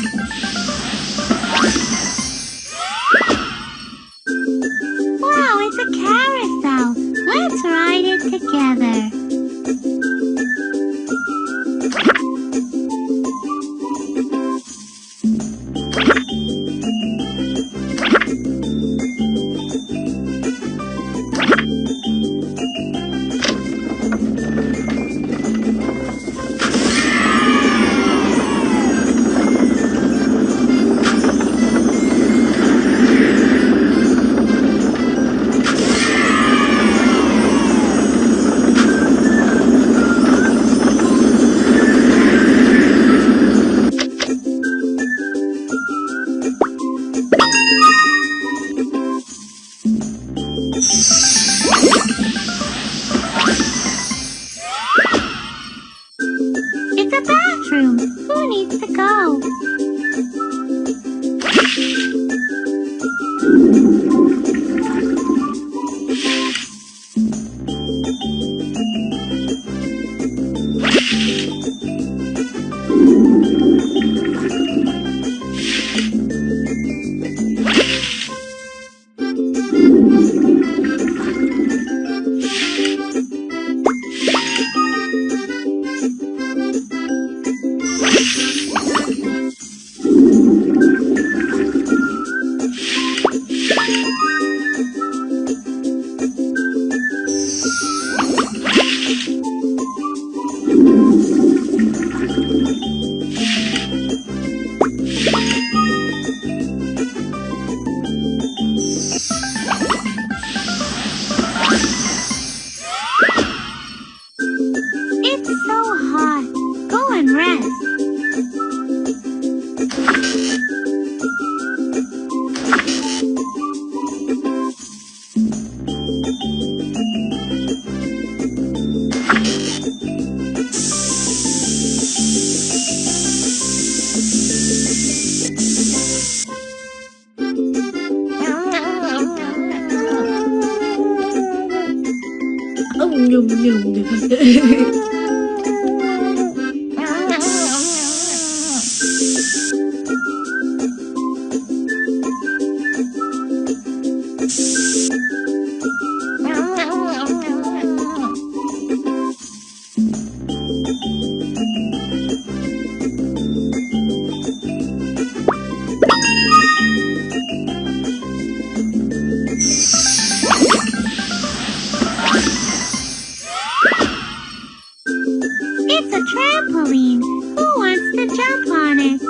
Wow, it's a carousel. Let's ride it together. It's a bathroom. Who needs to go? It's so hot. Go and rest. Nhum nhum. It's a trampoline. Who wants to jump on it?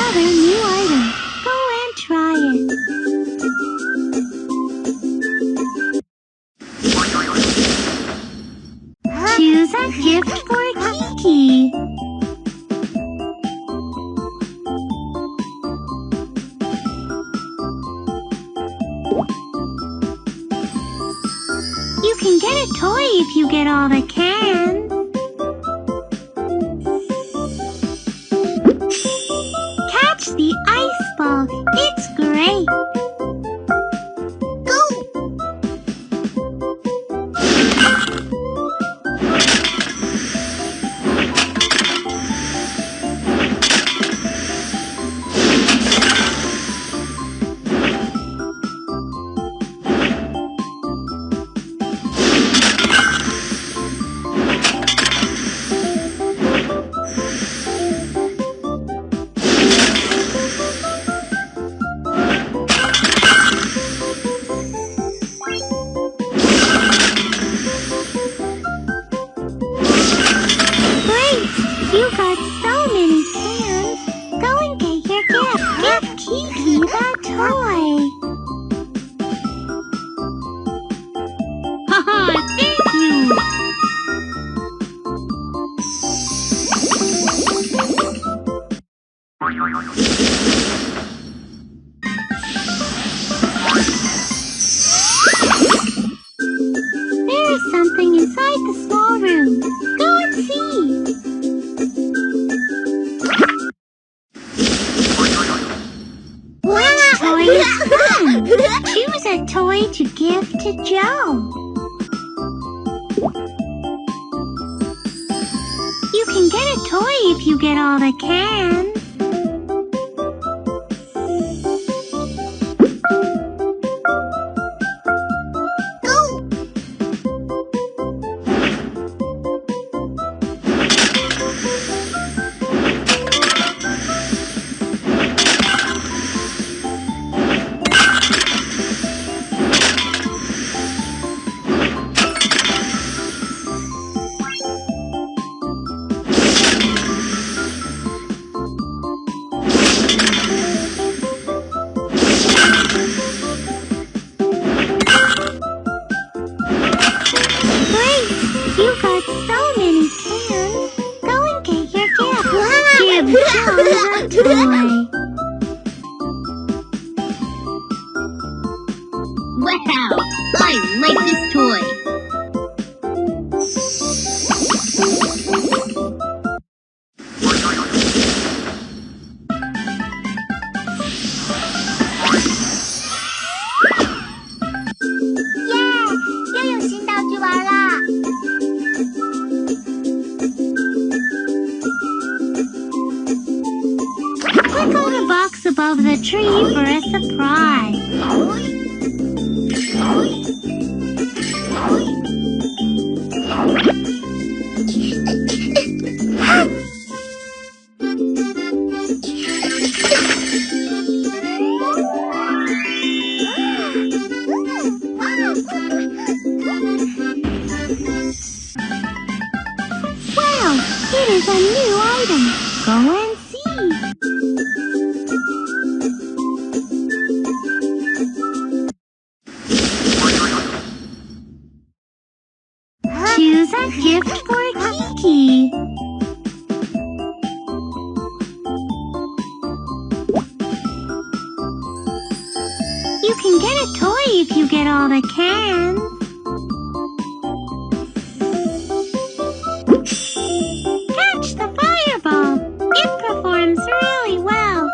another new item. Go and try it. Choose a gift for Kiki. You can get a toy if you get all the cans. Catch the ice ball. It's great. You got so many cans. Go and get your gift. Give Kiki that toy. Haha, thank you. There is something inside the small room. Go and see. Which toy is fun? Choose a toy to give to Joe. You can get a toy if you get all the cans. You got so many cans. Go and get your gift. Give Joe a toy. Wow! I like this toy! Click on the box above the tree for a surprise. Wow, it is a new item. Go and see. Choose a gift for Kiki. You can get a toy if you get all the cans. Catch the fireball. It performs really well.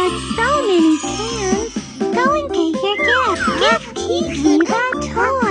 got so many cans. Go and get your gift. Give Kiki the toy.